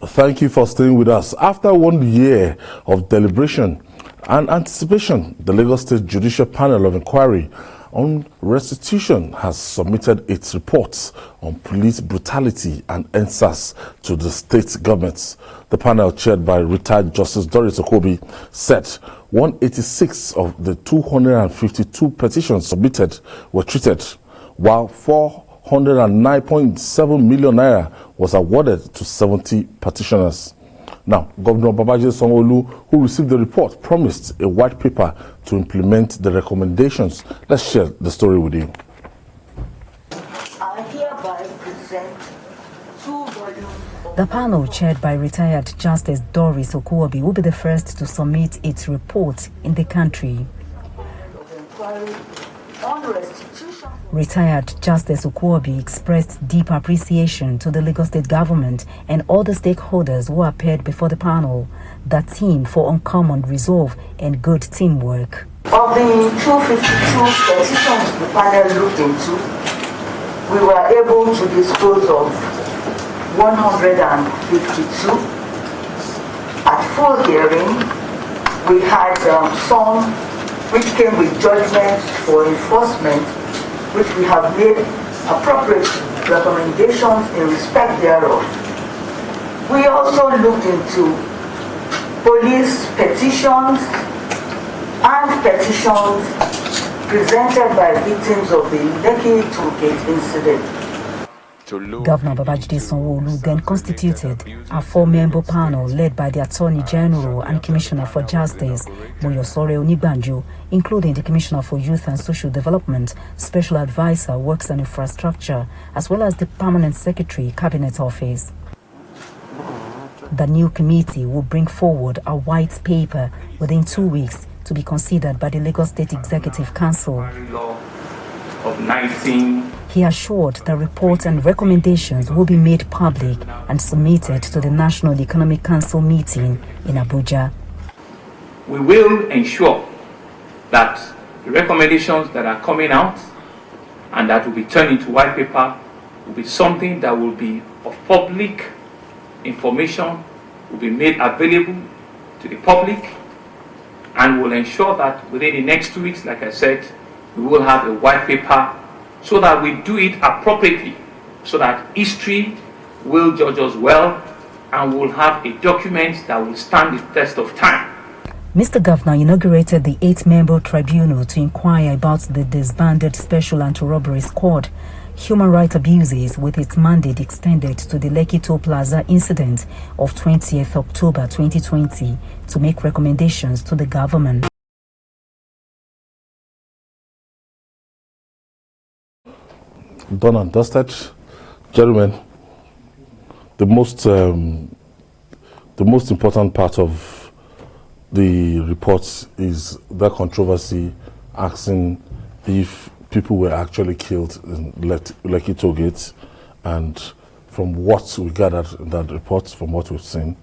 Thank you for staying with us. After 1 year of deliberation and anticipation, the Lagos State Judicial Panel of Inquiry on Restitution has submitted its reports on police brutality and EndSars to the state governments. The panel, chaired by retired Justice Doris Okobi, said 186 of the 252 petitions submitted were treated, while 409.7 million naira was awarded to 70 petitioners. Now, Governor Babajide Sanwo-Olu, who received the report, promised a white paper to implement the recommendations. Let's share the story with you. I hereby present 2 volumes. The panel, chaired by retired Justice Doris Okobi, will be the first to submit its report in the country. Retired Justice Okobi expressed deep appreciation to the Lagos State government and all the stakeholders who appeared before the panel, the team for uncommon resolve and good teamwork. Of the 252 petitions the panel looked into, we were able to dispose of 152. At full hearing, we had some which came with judgments for enforcement, which we have made appropriate recommendations in respect thereof. We also looked into police petitions and petitions presented by victims of the Lekki tollgate incident. Governor Babajide Sanwo-Olu then constituted a 4-member panel led by the Attorney General and Commissioner for Justice, Moyosore Onigbanjo, including the Commissioner for Youth and Social Development, Special Advisor, Works and Infrastructure, as well as the Permanent Secretary, Cabinet Office. The new committee will bring forward a white paper within 2 weeks to be considered by the Lagos State Executive Council. He assured the report and recommendations will be made public and submitted to the National Economic Council meeting in Abuja. We will ensure that the recommendations that are coming out and that will be turned into white paper will be something that will be of public information, will be made available to the public, and will ensure that within the next 2 weeks, like I said, we will have a white paper so that we do it appropriately, so that history will judge us well and we'll have a document that will stand the test of time. Mr. Governor inaugurated the 8-member tribunal to inquire about the disbanded Special Anti-Robbery Squad, human rights abuses, with its mandate extended to the Lekki Toll Plaza incident of 20th October 2020 to make recommendations to the government. Done and dusted, gentlemen. The most important part of the reports is the controversy asking if people were actually killed in Lekki tollgate, and from what we gathered in that report, from what we've seen,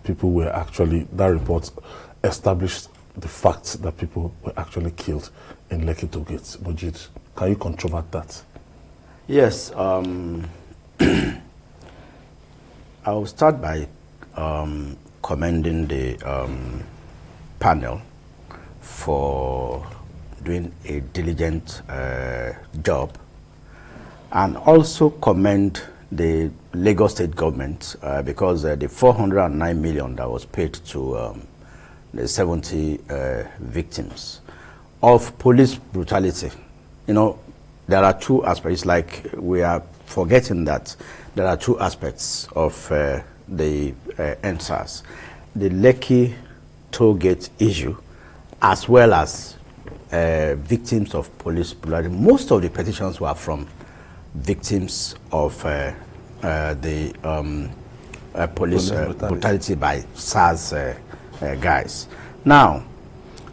people were actually, that report established the fact that people were actually killed in Lekki tollgate. Mujid, can you controvert that? Yes, I'll start by commending the panel for doing a diligent job, and also commend the Lagos State government because the 409 million that was paid to the 70 victims of police brutality. You know, there are 2 aspects, like we are forgetting that there are 2 aspects of the EndSars. The Lekki tollgate issue, as well as victims of police brutality. Most of the petitions were from victims of the police brutality by Sars guys. Now,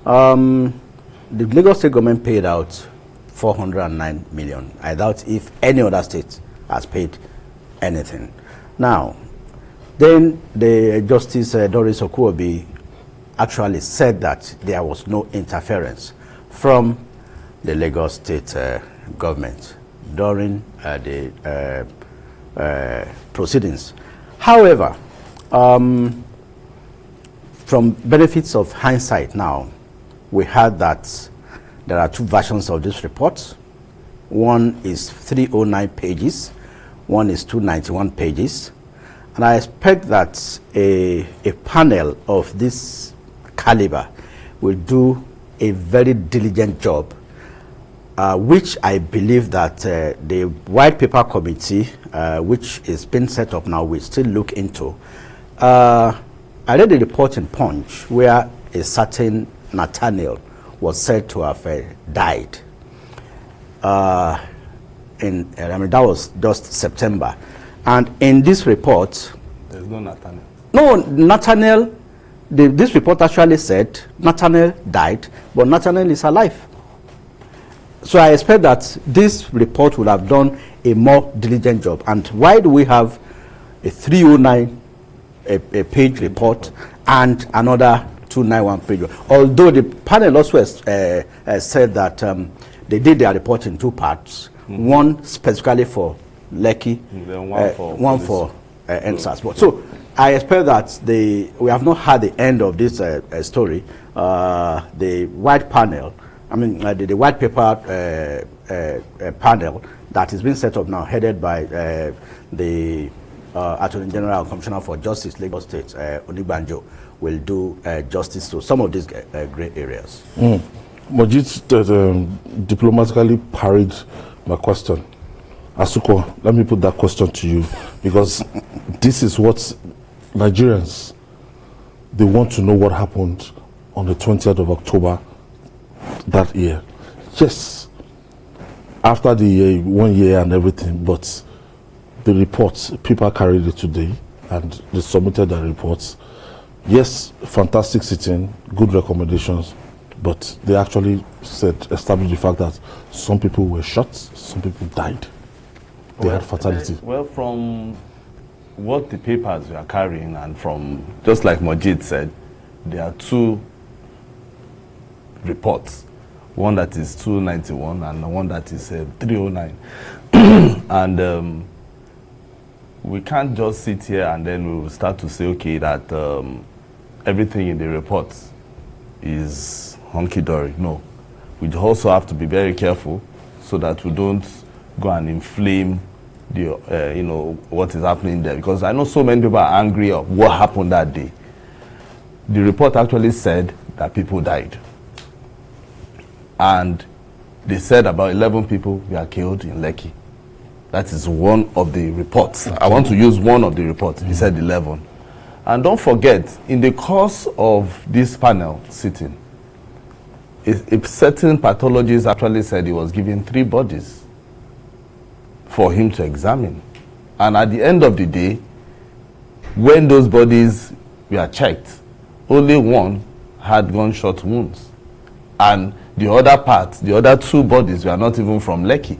the Lagos State government paid out 409 million. I doubt if any other state has paid anything. Now, then the Justice Doris Okobi actually said that there was no interference from the Lagos State government during the proceedings. However, From benefits of hindsight now, we heard that there are two versions of this report. One is 309 pages, one is 291 pages. And I expect that a panel of this caliber will do a very diligent job, which I believe that the white paper committee, which is being set up now, will still look into. I read a report in Punch where a certain Nathaniel was said to have died. I mean, that was just September. And in this report, there's no Nathaniel. No, Nathaniel, this report actually said Nathaniel died, but Nathaniel is alive. So I expect that this report will have done a more diligent job. And why do we have a 309 a page report and another 291 page? Although the panel also said that they did their report in two parts, one specifically for Lekki, one for EndSars. So I expect that we have not had the end of this story. The white panel, I mean the white paper panel that is being set up now, headed by the Attorney General and Commissioner for Justice, Lagos State, Onigbanjo, will do justice to some of these gray areas. Majid diplomatically parried my question. Asuko, let me put that question to you, because this is what Nigerians, they want to know what happened on the 20th of October that year. Yes, after the 1 year and everything, but the reports, people carried it today and they submitted the reports. Yes, fantastic sitting, good recommendations, but they actually established the fact that some people were shot, some people died. They had fatality. Well, from what the papers we are carrying, and from, just like Majid said, there are two reports. One that is 291 and one that is 309. And we can't just sit here and then we will start to say, okay, that everything in the reports is hunky-dory. No. We also have to be very careful so that we don't go and inflame the, you know, what is happening there. Because I know so many people are angry of what happened that day. The report actually said that people died. And they said about 11 people were killed in Lekki. That is one of the reports. I want to use one of the reports. He said 11. And don't forget, in the course of this panel sitting, a certain pathologist actually said he was given 3 bodies for him to examine. And at the end of the day, when those bodies were checked, only one had gunshot wounds. And the other part, the other 2 bodies were not even from Lekki.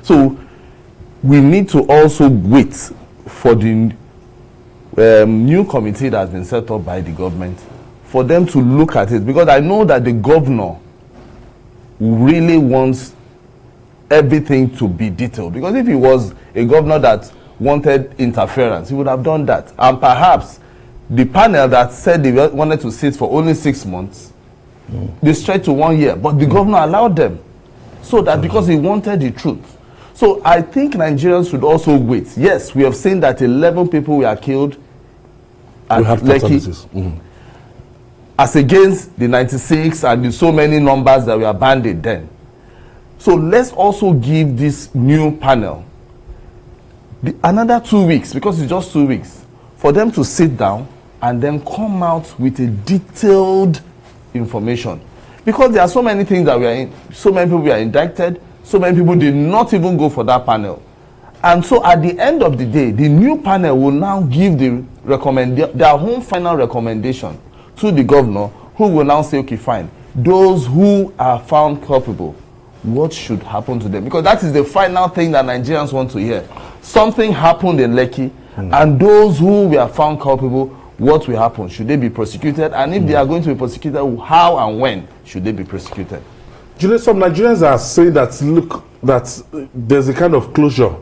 So we need to also wait for the new committee that has been set up by the government for them to look at it, because I know that the governor really wants everything to be detailed, because if he was a governor that wanted interference, he would have done that. And perhaps the panel that said they wanted to sit for only 6 months, they stretched to 1 year, but the governor allowed them, so that because he wanted the truth. So I think Nigerians should also wait. Yes, we have seen that 11 people were killed at Lekki, as against the 96 and the so many numbers that were banded then. So let's also give this new panel another 2 weeks, because it's just 2 weeks, for them to sit down and then come out with a detailed information. Because there are so many things that we are in, so many people were indicted, so many people did not even go for that panel. And so at the end of the day, the new panel will now give their own final recommendation to the governor, who will now say, okay, fine, those who are found culpable, what should happen to them? Because that is the final thing that Nigerians want to hear. Something happened in Lekki, and those who were found culpable, what will happen? Should they be prosecuted? And if they are going to be prosecuted, how and when should they be prosecuted? Julius, some Nigerians are saying that, look, that there's a kind of closure,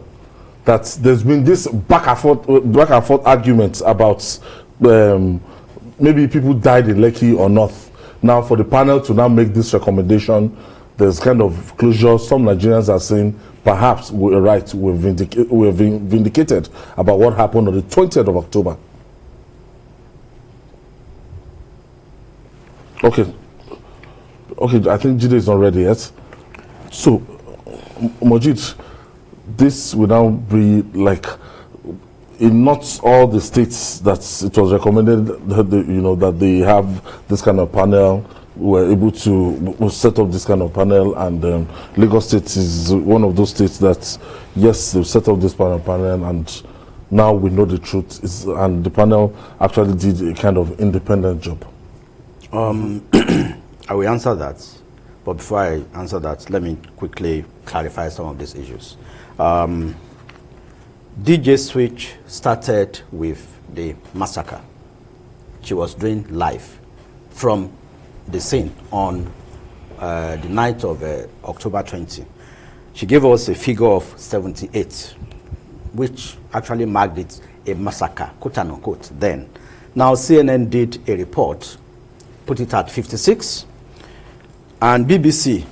that there's been this back and forth arguments about maybe people died in Lekki or not. Now, for the panel to now make this recommendation, there's kind of closure. Some Nigerians are saying perhaps we're right, we're vindicated about what happened on the 20th of October. Okay, I think Jide is not ready yet. So, Mojid, this will now be like, in not all the states that it was recommended that that they have this kind of panel, were able to set up this kind of panel, and Lagos State is one of those states that, yes, they've set up this panel, and now we know the truth, and the panel actually did a kind of independent job. I will answer that, but before I answer that, let me quickly clarify some of these issues. DJ Switch started with the massacre. She was doing live from the scene on the night of October 20. She gave us a figure of 78, which actually marked it a massacre, quote unquote, then. Now CNN did a report, put it at 56, and BBC,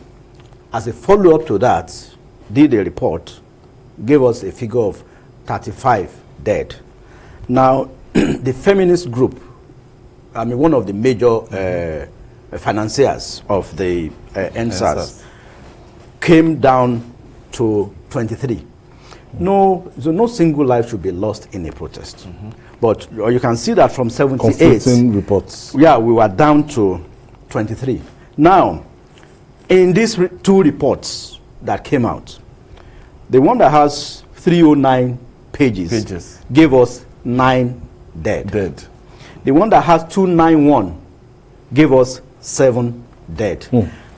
as a follow-up to that, did a report, gave us a figure of 35 dead. Now, the feminist group, I mean, one of the major financiers of the EndSars, came down to 23. No single life should be lost in a protest. But you can see that from 78, conflicting reports. Yeah, we were down to 23. Now, in these two reports that came out, the one that has 309 pages gave us 9 dead. The one that has 291 gave us 7 dead.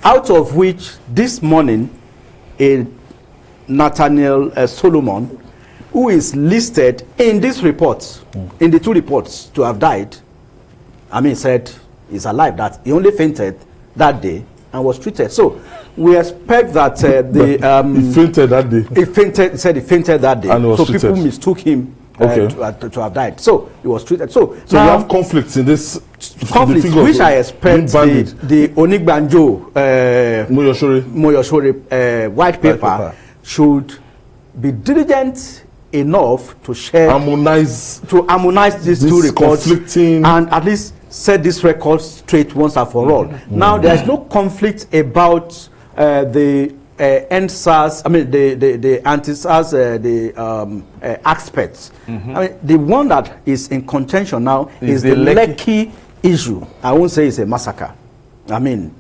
Out of which, this morning, a Nathaniel Solomon, who is listed in this report, in the two reports, to have died, I mean, said he's alive, that he only fainted that day and was treated. So we expect that he fainted that day. He said he fainted that day. And was so treated. People mistook him to have died. So he was treated. So we have conflicts in this conflict, which I expect the Onigbanjo Moyoshore white paper should be diligent enough to harmonize these two records and at least set this record straight once and for all. Now there is no conflict about the EndSars, I mean the anti-SARS aspects. I mean, the one that is in contention now is the Lekki issue. I won't say it's a massacre. I mean,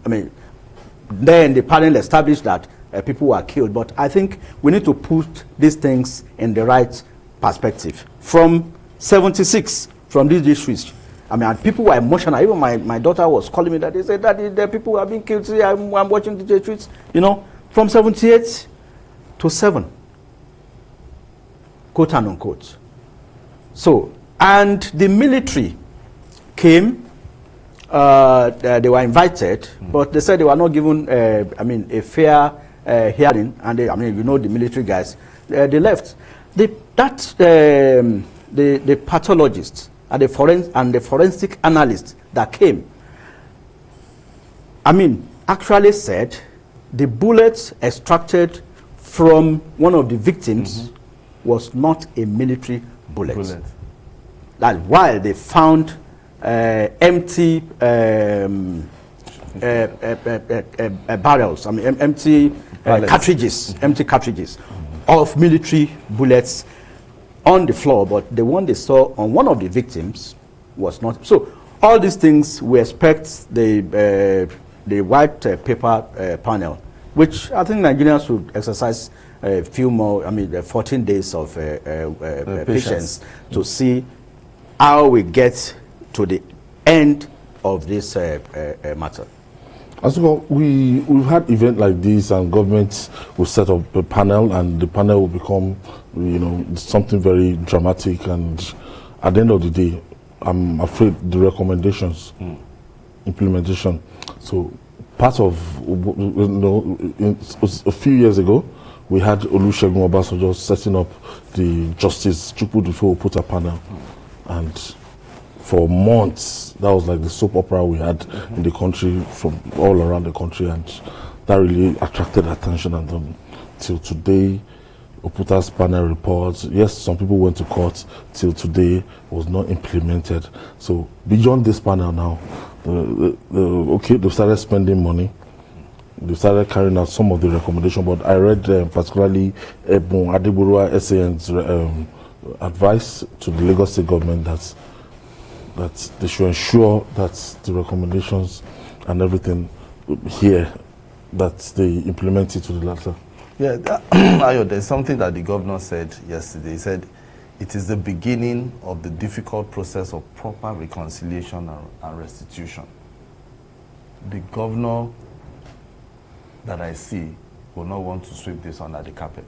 then the panel established that people were killed, but I think we need to put these things in the right perspective. From 76, from these issues, I mean, people were emotional. Even my daughter was calling me that they said that the people are being killed. See, I'm watching the streets, from 78 to 7, quote and unquote. So, and the military came. They were invited, but they said they were not given, a fair hearing, and they, the military guys, they left. The pathologists and the forensic analysts that came, actually said the bullets extracted from one of the victims was not a military bullet. That while they found empty barrels, empty cartridges of military bullets on the floor, but the one they saw on one of the victims was not. So all these things we expect the white paper panel, which I think Nigerians should exercise a few more, 14 days of patience to see how we get to the end of this matter. As well, we've had events like this, and governments will set up a panel, and the panel will become, something very dramatic. And at the end of the day, I'm afraid the recommendations, implementation. So, part of, a few years ago, we had Olusegun Obasanjo setting up the Justice Chukwudufo Oputa panel, and for months. That was like the soap opera we had in the country, from all around the country, and that really attracted attention. And till today, Oputa's panel reports, yes, some people went to court, till today was not implemented. So beyond this panel now, okay, they've started spending money. They started carrying out some of the recommendations, but I read particularly Ebon Adeburua SAN's advice to the Lagos State government that they should ensure that the recommendations and everything here, that they implement it to the letter. Yeah, there's something that the governor said yesterday. He said it is the beginning of the difficult process of proper reconciliation and restitution. The governor that I see will not want to sweep this under the carpet.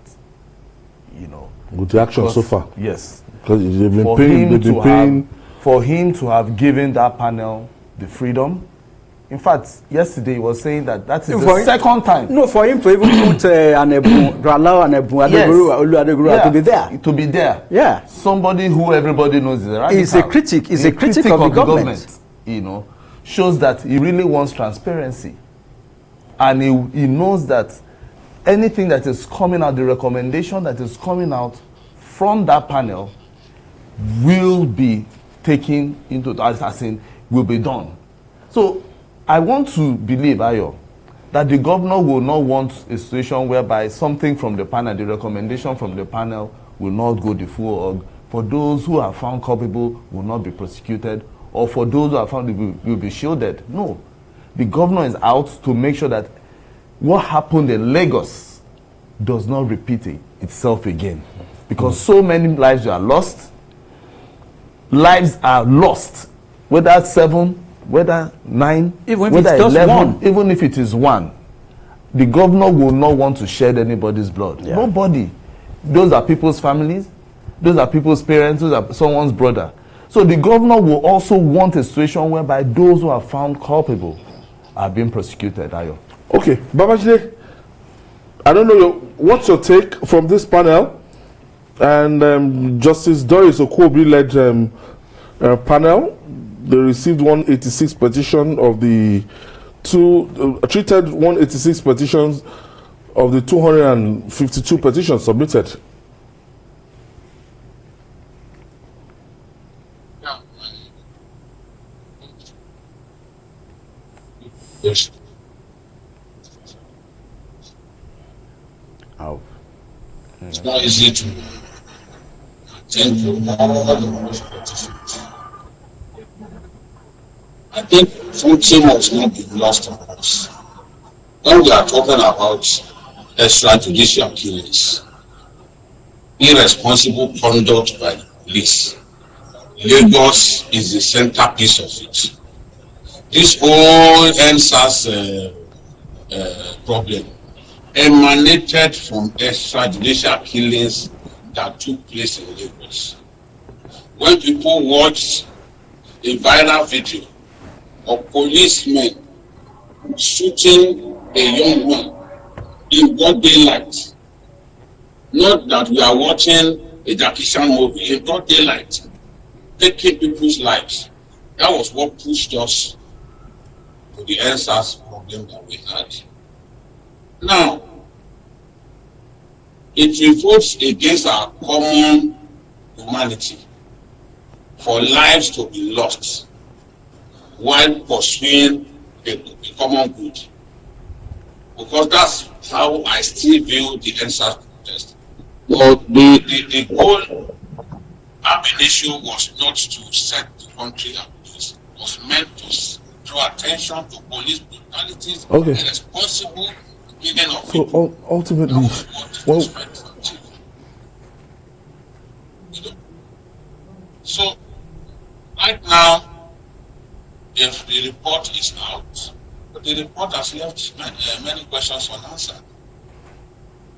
You know, with the action so far. Yes, because they've been paying. For him to have given that panel the freedom. In fact, yesterday he was saying that is the second time. No, for him to even put to be there. To be there. Yeah. Somebody who everybody knows is a radical. He's a critic. He's a critic of the government. You know, shows that he really wants transparency. And he knows that anything that is coming out, the recommendation that is coming out from that panel will be taken into, as in, will be done. So I want to believe, Ayo, that the governor will not want a situation whereby something from the panel, the recommendation from the panel will not go the full org. For those who are found culpable will not be prosecuted, or for those who are found will be shielded. No. The governor is out to make sure that what happened in Lagos does not repeat itself again. Because so many lives are lost. Lives are lost. Whether 7, whether 9, even whether if it's 11, just 1. even if it is 1. The governor will not want to shed anybody's blood. Yeah. Nobody. Those are people's families. Those are people's parents. Those are someone's brother. So the governor will also want a situation whereby those who are found culpable are being prosecuted. Ayo. Okay, Babajide, I don't know what's your take from this panel, and Justice Doris Okobi-led panel. They received 186 petition of the treated 186 petitions of the 252 petitions submitted. Yes. It's not easy to attend to all the petitions. I think something must not be lost on us. When we are talking about extrajudicial killings, irresponsible conduct by the police, Lagos is the centerpiece of it. This whole EndSars problem emanated from extrajudicial killings that took place in Lagos. When people watched a viral video of policemen shooting a young man in broad daylight, not that we are watching a Jackie Chan movie, in broad daylight, taking people's lives, that was what pushed us to the EndSars problem that we had. Now, it revolts against our common humanity for lives to be lost while pursuing the common good. Because that's how I still view the EndSars protest. But the whole issue was not to set the country ablaze. It was meant to draw attention to police brutalities and responsible killing of people. So ultimately, well, so right now, if the report is out, but the report has left many questions unanswered.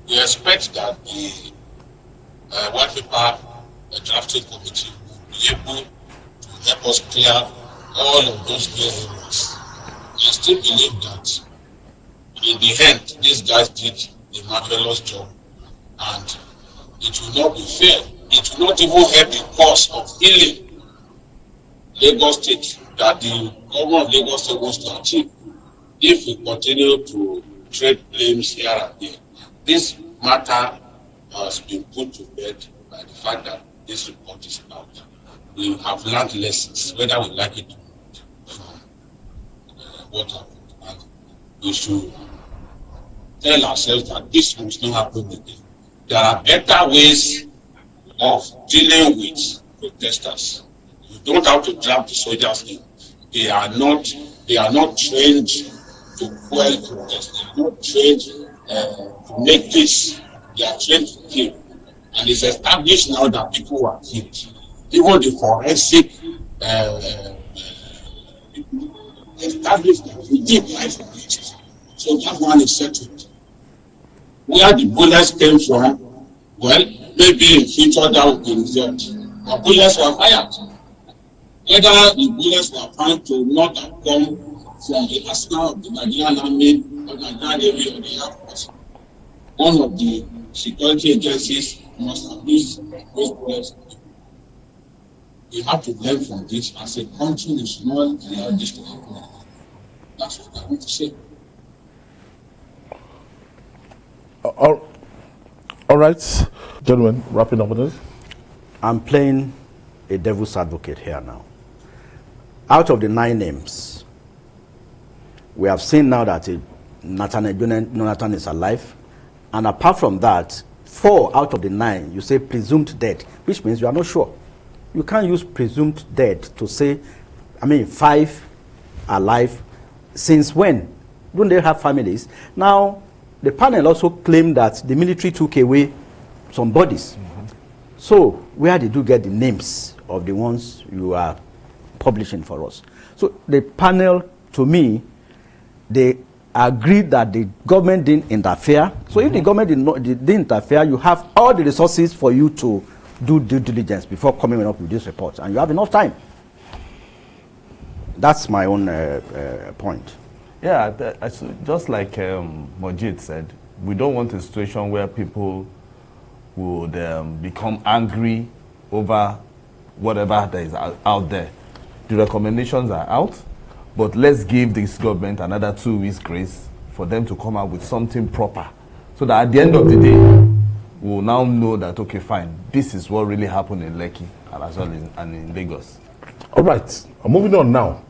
We expect that the white paper drafting committee will be able to help us clear all of those gray areas. I still believe that in the end, these guys did a marvelous job, and it will not be fair. It will not even help the cause of healing Lagos State that the government of Lagos State wants to achieve if we continue to trade blames here and there. This matter has been put to bed by the fact that this report is out. We have learned lessons, whether we like it or not, from what happened. And we should tell ourselves that this must not happen again. There are better ways of dealing with protesters. You don't have to drag the soldiers in. They are not trained to quell protests. They are not trained to make peace. They are trained to kill. And it's established now that people were killed. Even the forensic established that we did life on it. So that one is settled. Where the bullets came from, well, maybe in future that will be resolved. But bullets were fired. Whether the bullets were found to not have come from the arsenal of the Nigerian Army or Nigerian Navy or the Air Force, one of the security agencies must have used those bullets. We have to learn from this as a country. We should not allow this to happen. That's what I want to say. All right, gentlemen, wrapping up on this. I'm playing a devil's advocate here now. Out of the 9 names, we have seen now that Jonathan is alive. And apart from that, 4 out of the 9, you say presumed dead, which means you are not sure. You can't use presumed dead to say, 5 alive. Since when? Don't they have families? Now, the panel also claimed that the military took away some bodies. So, where did you get the names of the ones you are publishing for us? So, the panel, to me, they agreed that the government didn't interfere. So, if the government didn't interfere, you have all the resources for you to do due diligence before coming up with this report, and you have enough time. That's my own point. Yeah, just like Mojit said, we don't want a situation where people would become angry over whatever that is out there. The recommendations are out, but let's give this government another 2 weeks grace for them to come out with something proper, so that at the end of the day, we'll now know that, okay, fine, this is what really happened in Lekki and as well and in Lagos. All right, moving on now.